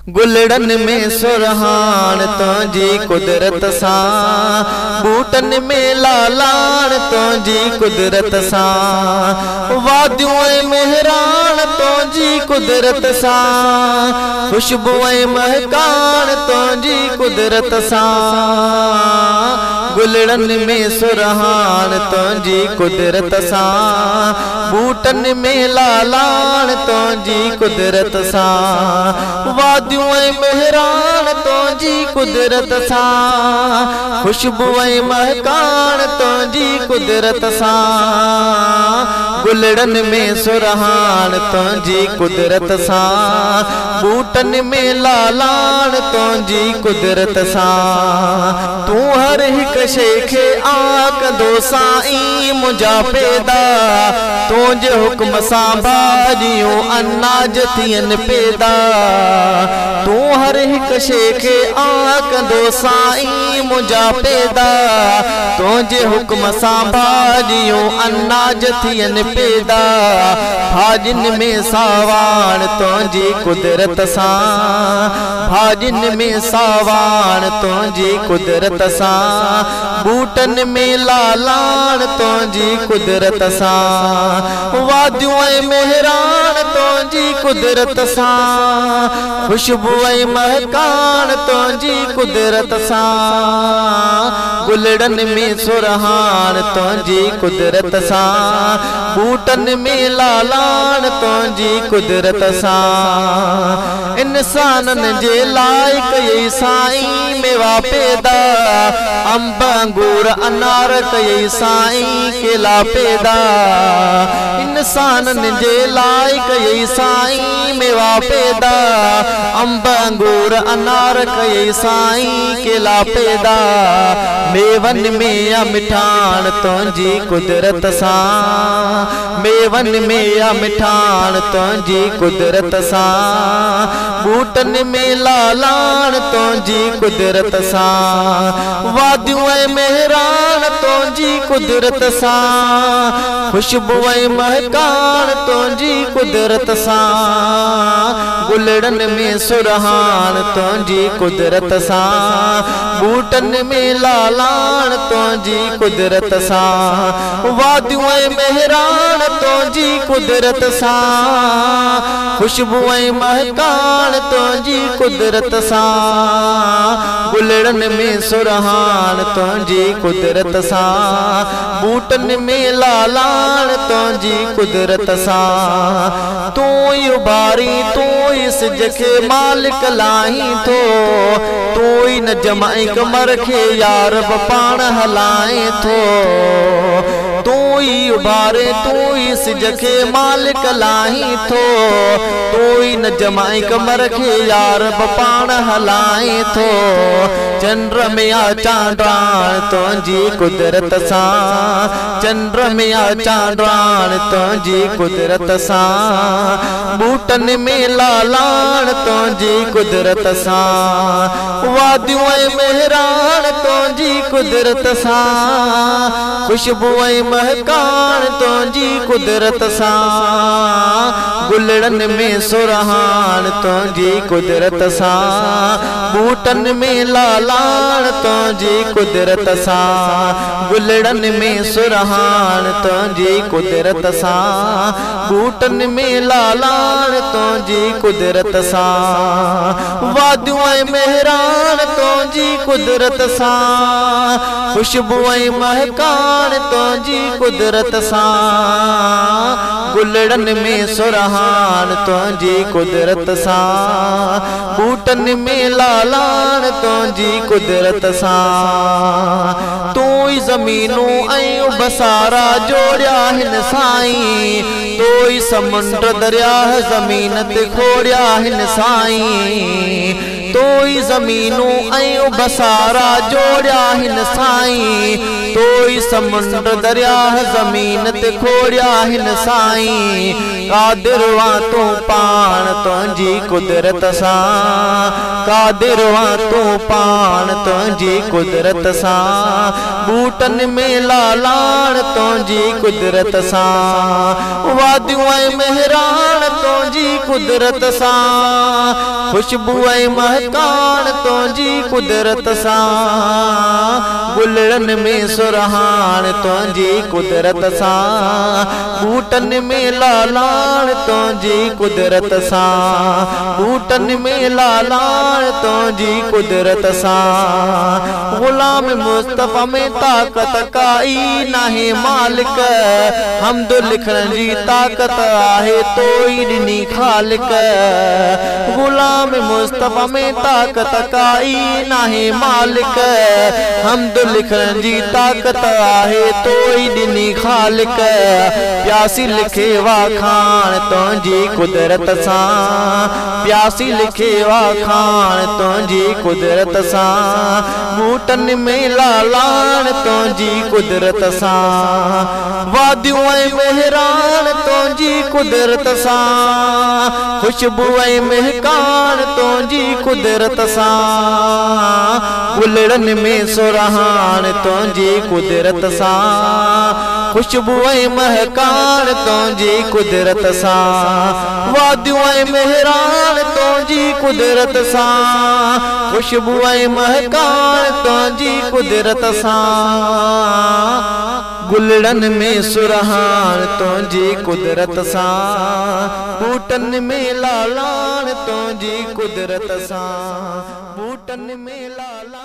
गुलड़न में सुरहान तुझी कुदरत सां, बूटन में लालान तुझी कुदरत सां, वादियों मेहरान तुझी कुदरत सां, खुशबू महकान तुझी कुदरत सां। गुलड़न में सुरहान तुझी कुदरत सां, बूटन में लालान तुझी कुदरत सां, वादियों मेहरान तुझी कुदरत सां, खुशबू महकान तुझी कुदरत सां। गुलड़न में सुरहान तुझी कुदरत सां, बूटन में लालान तुझी कुदरत सां। तू हर हिक शइ खे आकंदो साईं मुंहिंजा पैदा, तुंहिंजे हुक्म सां भाॼियूं अनाज थियनि पैदा। तू हर हिक शइ खे आकंदो साईं मुंहिंजा पैदा, तुंहिंजे हुक्म सां भाॼियूं अनाज थियनि पैदा। भाॼियुनि में सावाण तुंहिंजी कुदरत सां, भाॼियुनि में सावाण तुंहिंजी कुदरत सां, बूटन में लालान तुंहिंजी कुदरत सां, वादियों मेहरान तुंहिंजी कुदरत सां, खुशबू महकान तुंहिंजी कुदरत सां। गुलड़न में सुरहान तुंहिंजी कुदरत सां, बूटन में लालान तुंहिंजी कुदरत सां। इंसाननि जे लाइ कई साईं मेवा पैदा, अंब अंगूर अनार कई साईं केला पैदा। इंसाननि जे लाइ कई साईं मेवा पैदा, अंब अंगूर अनार कई साईं केला पैदा। मेवन में या मिठान तुंहिंजी कुदरत सां, मेवन में या मिठान तुंहिंजी कुदरत सां, बूटन में लालान तुंहिंजी कुदरत सां, वादियों मेहरान तुंहिंजी कुदरत सां, खुशबू महकान तुंहिंजी कुदरत सां। गुलड़न में सुरहान तुंहिंजी कुदरत सां, बूटन में लालान तुंहिंजी कुदरत सां, वादियों मेहरान तुंहिंजी कुदरत सां, खुशबू महकान तुंहिंजी कुदरत सां। गुलड़न में सुरहान तुंहिंजी कुदरत सां, बूटन में लालान तुंहिंजी कुदरत सां। तू ई उबारी तू ई सिज खे मालिक लाहीं थो, तू ई न जमाई कमर खे यार ब पाण हलाए थो। तू ई उबारे तू ई सिज खे मालिक लाहीं थो, तू ई न जमाई कमर खे यार ब पाण हलाए थो। चंद्र में आ चांडाण तुंहिंजी कुदरत सां, चंद्र में आ चांडाण तुंहिंजी कुदरत सां, बूटन में लालान तुंहिंजी कुदरत सां, वादियों मेहरान तुंहिंजी कुदरत सां, खुशबू महकान तुंहिंजी कुदरत सां। गुलड़न में सुरहान तुंहिंजी कुदरत सां, बूटन में लालान तुंहिंजी कुदरत सां। गुलड़न में सुरहान तुंहिंजी कुदरत सां, बूटन में लालान तुंहिंजी कुदरत सां, वादियों मेहरान तुंहिंजी कुदरत सां, खुशबू महकान तुंहिंजी कुदरत सां। गुलड़न में सुरहान तुंहिंजी कुदरत सां, बूटन में लालान तुंहिंजी कुदरत सां। तू ई ज़मीनूं ऐं बसारा जोड़िया हिन साईं, तू ई समुंड दरिया ज़मीन ते खोड़िया हिन साईं। तू ई ज़मीनूं ऐं बसारा जोड़िया हिन साईं, तोई समुंड दरिया ज़मीन ते खोड़िया हिन साईं कादिर वा तू पाण तुंहिंजी कुदरत सां कादिर वा तू पाण तुंहिंजी कुदरत सां बूटन में लालाण तुंहिंजी कुदरत सां वादियूं ऐं मेहरान तुंहिंजी कुदरत सां खुशबू ऐं महकान तुंहिंजी कुदरत सां गुलड़न में सुरहान तुंहिंजी कुदरत सां बूटन में लालाण तुंहिंजी कुदरत सां बूटन में लालाण तुंहिंजी कुदरत सां गुलाम मुस्तफ़ा में ताकत काई नाहे मालिक हमद लिखण जी ताकत आहे तोई ॾिनी ख़ालिक गुलाम मुस्तफ़ा में ताकत काई नाहे मालिक हमद लिखण जी ताकत आहे तोई ॾिनी ख़ालिक प्यासी लिखे वा खान तुंहिंजी कुदरत सां प्यासी लिखे वा खान तुंहिंजी कुदरत सां बूटन में लालाण तुंहिंजी कुदरत सां वादियूं ऐं मेहरान तुंहिंजी कुदरत सां खुशबू ऐं महकान तुंहिंजी कुदरत सां गुलड़न में सुरहान तुंहिंजी कुदरत सां खुशबू ऐं महकान तुंहिंजी कुदरत सां वादियूं ऐं मेहरान तुंहिंजी कुदरत सां खुशबू ऐं महकान तुंहिंजी कुदरत सां गुलड़न में सुरहान तुंहिंजी कुदरत सां बूटन में लालाण तुंहिंजी कुदरत सां बूटन में लालाण